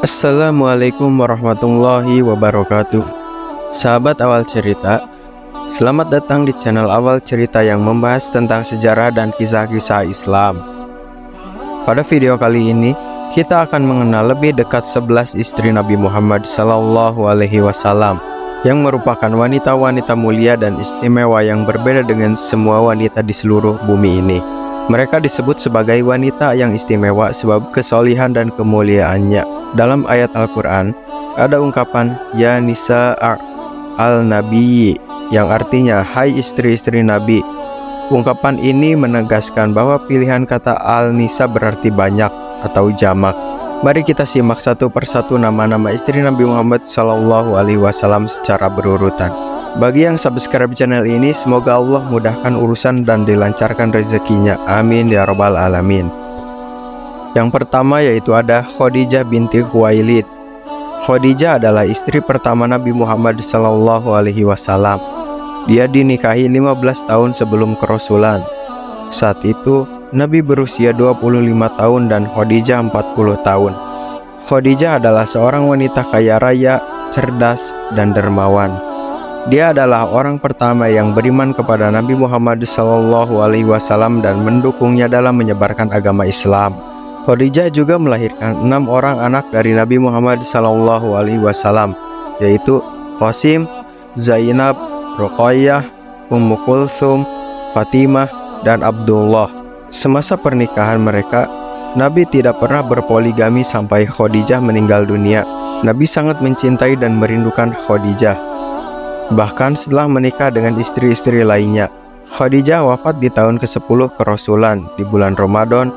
Assalamualaikum warahmatullahi wabarakatuh. Sahabat awal cerita, selamat datang di channel awal cerita yang membahas tentang sejarah dan kisah-kisah Islam. Pada video kali ini, kita akan mengenal lebih dekat 11 istri Nabi Muhammad SAW yang merupakan wanita-wanita mulia dan istimewa yang berbeda dengan semua wanita di seluruh bumi ini. Mereka disebut sebagai wanita yang istimewa sebab kesolihan dan kemuliaannya. Dalam ayat Al-Quran ada ungkapan Ya Nisa al-Nabi, yang artinya hai istri-istri Nabi. Ungkapan ini menegaskan bahwa pilihan kata al-Nisa berarti banyak atau jamak. Mari kita simak satu persatu nama-nama istri Nabi Muhammad SAW secara berurutan. Bagi yang subscribe channel ini, semoga Allah mudahkan urusan dan dilancarkan rezekinya. Amin ya rabbal alamin. Yang pertama yaitu ada Khadijah binti Khuwailid. Khadijah adalah istri pertama Nabi Muhammad SAW. Dia dinikahi 15 tahun sebelum kerasulan. Saat itu Nabi berusia 25 tahun dan Khadijah 40 tahun. Khadijah adalah seorang wanita kaya raya, cerdas, dan dermawan. Dia adalah orang pertama yang beriman kepada Nabi Muhammad SAW dan mendukungnya dalam menyebarkan agama Islam. Khadijah juga melahirkan 6 orang anak dari Nabi Muhammad SAW, yaitu Qasim, Zainab, Ruqayyah, Ummu Kulthum, Fatimah, dan Abdullah. Semasa pernikahan mereka, Nabi tidak pernah berpoligami sampai Khadijah meninggal dunia. Nabi sangat mencintai dan merindukan Khadijah. Bahkan setelah menikah dengan istri-istri lainnya, Khadijah wafat di tahun ke-10 kerasulan di bulan Ramadan,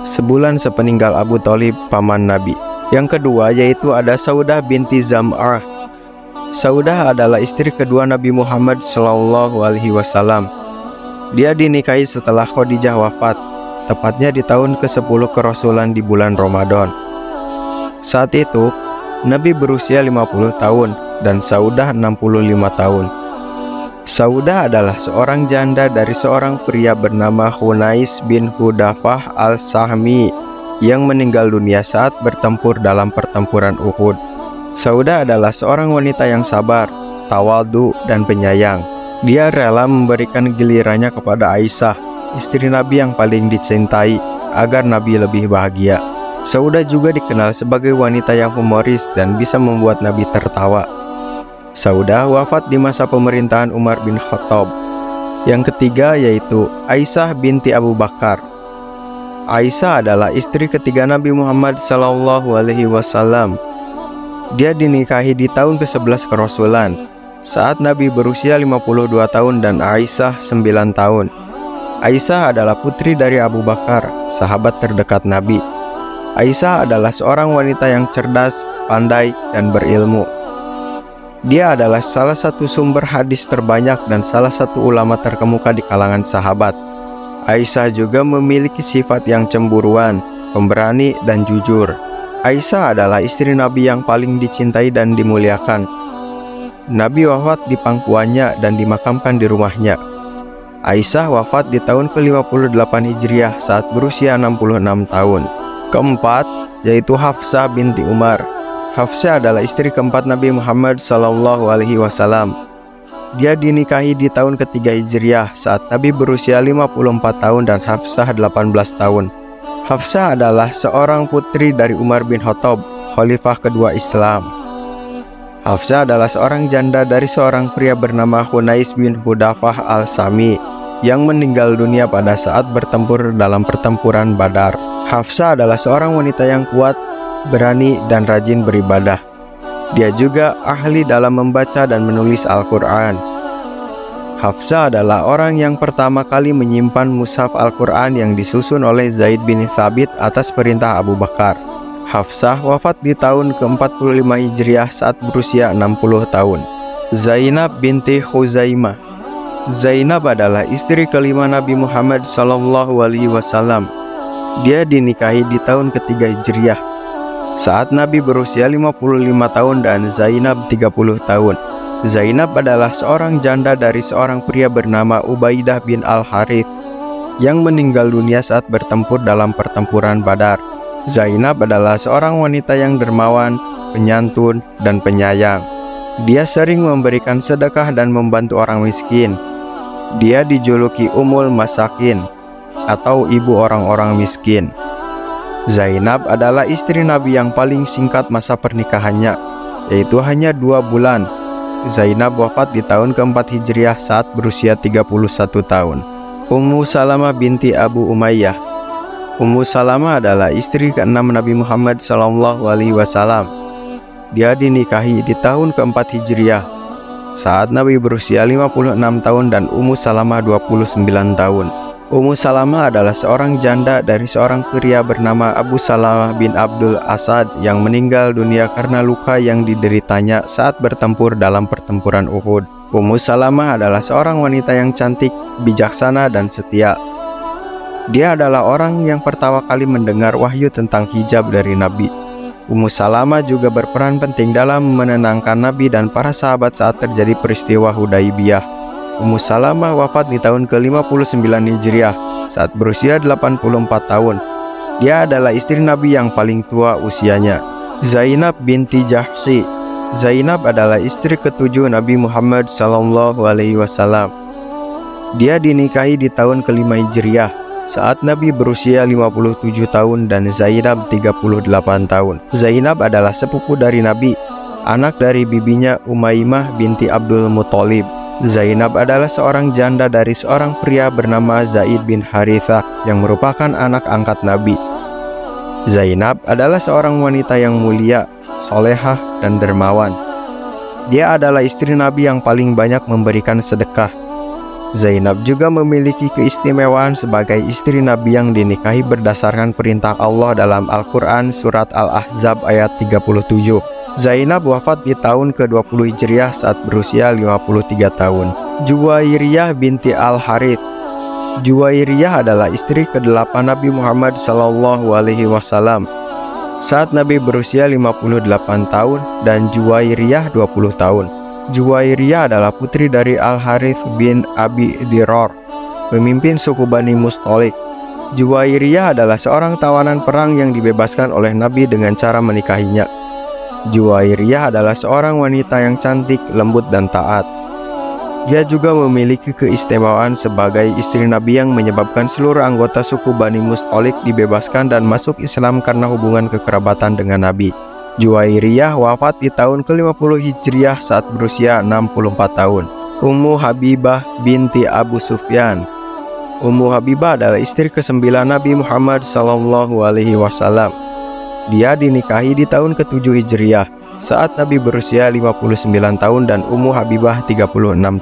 sebulan sepeninggal Abu Thalib, paman Nabi. Yang kedua yaitu ada Saudah binti Zam'ah. Saudah adalah istri kedua Nabi Muhammad SAW. Dia dinikahi setelah Khadijah wafat, tepatnya di tahun ke-10 kerasulan di bulan Ramadan. Saat itu Nabi berusia 50 tahun dan Saudah 65 tahun. Saudah adalah seorang janda dari seorang pria bernama Hunais bin Hudafah al-Sahmi yang meninggal dunia saat bertempur dalam pertempuran Uhud. Saudah adalah seorang wanita yang sabar, tawadhu, dan penyayang. Dia rela memberikan gilirannya kepada Aisyah, istri Nabi yang paling dicintai, agar Nabi lebih bahagia. Saudah juga dikenal sebagai wanita yang humoris dan bisa membuat Nabi tertawa. Saudah wafat di masa pemerintahan Umar bin Khattab. Yang ketiga yaitu Aisyah binti Abu Bakar. Aisyah adalah istri ketiga Nabi Muhammad SAW. Dia dinikahi di tahun ke-11 kerasulan, saat Nabi berusia 52 tahun dan Aisyah 9 tahun. Aisyah adalah putri dari Abu Bakar, sahabat terdekat Nabi. Aisyah adalah seorang wanita yang cerdas, pandai, dan berilmu. Dia adalah salah satu sumber hadis terbanyak dan salah satu ulama terkemuka di kalangan sahabat. Aisyah juga memiliki sifat yang cemburuan, pemberani, dan jujur. Aisyah adalah istri Nabi yang paling dicintai dan dimuliakan. Nabi wafat di pangkuannya dan dimakamkan di rumahnya. Aisyah wafat di tahun ke-58 Hijriah saat berusia 66 tahun. Keempat yaitu Hafsah binti Umar. Hafsah adalah istri keempat Nabi Muhammad SAW. Dia dinikahi di tahun ketiga Hijriah saat Nabi berusia 54 tahun dan Hafsah 18 tahun. Hafsah adalah seorang putri dari Umar bin Khattab, khalifah kedua Islam. Hafsah adalah seorang janda dari seorang pria bernama Hunais bin Hudafah al-Sami yang meninggal dunia pada saat bertempur dalam pertempuran Badar. Hafsah adalah seorang wanita yang kuat, berani, dan rajin beribadah. Dia juga ahli dalam membaca dan menulis Al-Quran. Hafsah adalah orang yang pertama kali menyimpan mushaf Al-Quran yang disusun oleh Zaid bin Thabit atas perintah Abu Bakar. Hafsah wafat di tahun ke-45 Hijriah saat berusia 60 tahun. Zainab binti Khuzaimah. Zainab adalah istri kelima Nabi Muhammad SAW. Dia dinikahi di tahun ketiga Hijriah saat Nabi berusia 55 tahun dan Zainab 30 tahun. Zainab adalah seorang janda dari seorang pria bernama Ubaidah bin Al-Harith yang meninggal dunia saat bertempur dalam pertempuran Badar. Zainab adalah seorang wanita yang dermawan, penyantun, dan penyayang. Dia sering memberikan sedekah dan membantu orang miskin. Dia dijuluki Ummul Masakin atau ibu orang-orang miskin. Zainab adalah istri Nabi yang paling singkat masa pernikahannya, yaitu hanya 2 bulan. Zainab wafat di tahun keempat Hijriah saat berusia 31 tahun. Ummu Salamah binti Abu Umayyah. Ummu Salamah adalah istri ke-6 Nabi Muhammad SAW. Dia dinikahi di tahun keempat Hijriah saat Nabi berusia 56 tahun dan Ummu Salamah 29 tahun. Ummu Salamah adalah seorang janda dari seorang pria bernama Abu Salamah bin Abdul Asad yang meninggal dunia karena luka yang dideritanya saat bertempur dalam pertempuran Uhud. Ummu Salamah adalah seorang wanita yang cantik, bijaksana, dan setia. Dia adalah orang yang pertama kali mendengar wahyu tentang hijab dari Nabi. Ummu Salamah juga berperan penting dalam menenangkan Nabi dan para sahabat saat terjadi peristiwa Hudaibiyah. Ummu Salamah wafat di tahun ke-59 Hijriah saat berusia 84 tahun. Dia adalah istri Nabi yang paling tua usianya. Zainab binti Jahsy. Zainab adalah istri ke-7 Nabi Muhammad SAW. Dia dinikahi di tahun ke-5 Hijriah saat Nabi berusia 57 tahun dan Zainab 38 tahun. Zainab adalah sepupu dari Nabi, anak dari bibinya Umaymah binti Abdul Muthalib. Zainab adalah seorang janda dari seorang pria bernama Zaid bin Harithah yang merupakan anak angkat Nabi. Zainab adalah seorang wanita yang mulia, solehah, dan dermawan. Dia adalah istri Nabi yang paling banyak memberikan sedekah. Zainab juga memiliki keistimewaan sebagai istri Nabi yang dinikahi berdasarkan perintah Allah dalam Al-Quran Surat Al-Ahzab ayat 37. Zainab wafat di tahun ke-20 Hijriah saat berusia 53 tahun. Juwairiyah binti Al-Harith. Juwairiyah adalah istri ke-8 Nabi Muhammad SAW saat Nabi berusia 58 tahun dan Juwairiyah 20 tahun. Juwairiyah adalah putri dari Al-Harith bin Abi Diror, pemimpin suku Bani Mustalik. Juwairiyah adalah seorang tawanan perang yang dibebaskan oleh Nabi dengan cara menikahinya. Juwairiyah adalah seorang wanita yang cantik, lembut, dan taat. Dia juga memiliki keistimewaan sebagai istri Nabi yang menyebabkan seluruh anggota suku Bani Mustalik dibebaskan dan masuk Islam karena hubungan kekerabatan dengan Nabi. Juwairiyah wafat di tahun ke-50 Hijriah saat berusia 64 tahun. Ummu Habibah binti Abu Sufyan. Ummu Habibah adalah istri ke-9 Nabi Muhammad SAW. Dia dinikahi di tahun ke-7 Hijriah saat Nabi berusia 59 tahun dan Ummu Habibah 36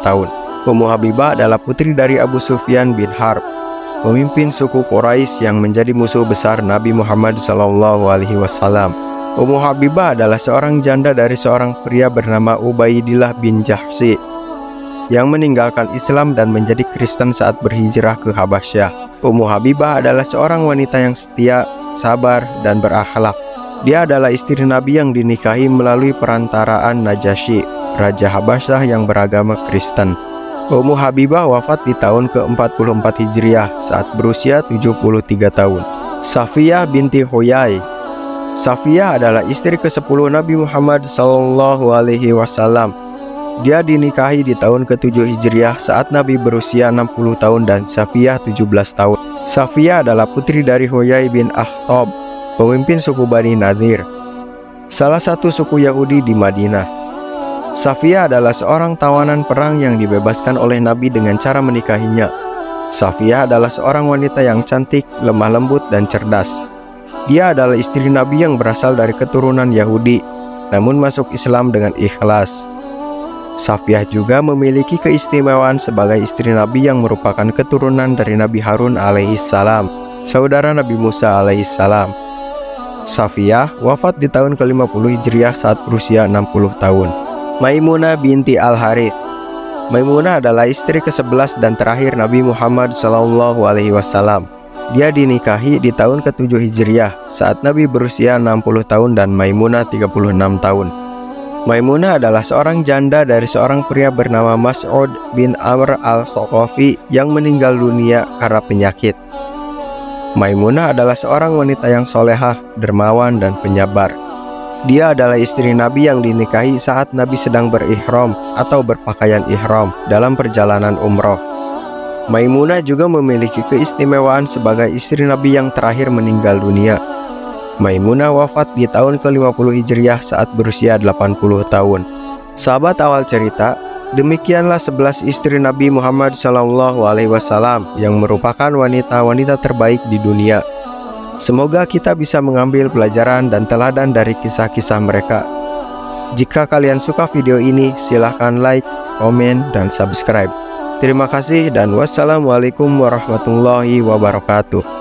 tahun. Ummu Habibah adalah putri dari Abu Sufyan bin Harb, pemimpin suku Quraisy yang menjadi musuh besar Nabi Muhammad SAW. Ummu Habibah adalah seorang janda dari seorang pria bernama Ubaidillah bin Jahsy yang meninggalkan Islam dan menjadi Kristen saat berhijrah ke Habasyah. Ummu Habibah adalah seorang wanita yang setia, sabar, dan berakhlak. Dia adalah istri Nabi yang dinikahi melalui perantaraan Najasyi, Raja Habasyah yang beragama Kristen. Ummu Habibah wafat di tahun ke-44 Hijriah saat berusia 73 tahun. Safiyah binti Huyai. Safiyah adalah istri ke-10 Nabi Muhammad SAW. Dia dinikahi di tahun ke-7 Hijriah saat Nabi berusia 60 tahun dan Safiyah 17 tahun. Safiyah adalah putri dari Huyai bin Akhtab, pemimpin suku Bani Nadir, salah satu suku Yahudi di Madinah. Safiyah adalah seorang tawanan perang yang dibebaskan oleh Nabi dengan cara menikahinya. Safiyah adalah seorang wanita yang cantik, lemah lembut, dan cerdas. Dia adalah istri Nabi yang berasal dari keturunan Yahudi, namun masuk Islam dengan ikhlas. Safiyah juga memiliki keistimewaan sebagai istri Nabi yang merupakan keturunan dari Nabi Harun alaihissalam, saudara Nabi Musa alaihissalam. Safiyah wafat di tahun ke-50 Hijriah saat berusia 60 tahun. Maimunah binti Al-Harith. Maimunah adalah istri ke-11 dan terakhir Nabi Muhammad SAW. Dia dinikahi di tahun ke-7 Hijriah saat Nabi berusia 60 tahun dan Maimunah 36 tahun. Maimunah adalah seorang janda dari seorang pria bernama Mas'ud bin Amr al-Thaqafi yang meninggal dunia karena penyakit. Maimunah adalah seorang wanita yang solehah, dermawan, dan penyabar. Dia adalah istri Nabi yang dinikahi saat Nabi sedang berihram atau berpakaian ihram dalam perjalanan umroh. Maimunah juga memiliki keistimewaan sebagai istri Nabi yang terakhir meninggal dunia. Maimunah wafat di tahun ke-50 Hijriah saat berusia 80 tahun. Sahabat awal cerita, demikianlah 11 istri Nabi Muhammad SAW yang merupakan wanita-wanita terbaik di dunia. Semoga kita bisa mengambil pelajaran dan teladan dari kisah-kisah mereka. Jika kalian suka video ini, silahkan like, komen, dan subscribe. Terima kasih dan wassalamualaikum warahmatullahi wabarakatuh.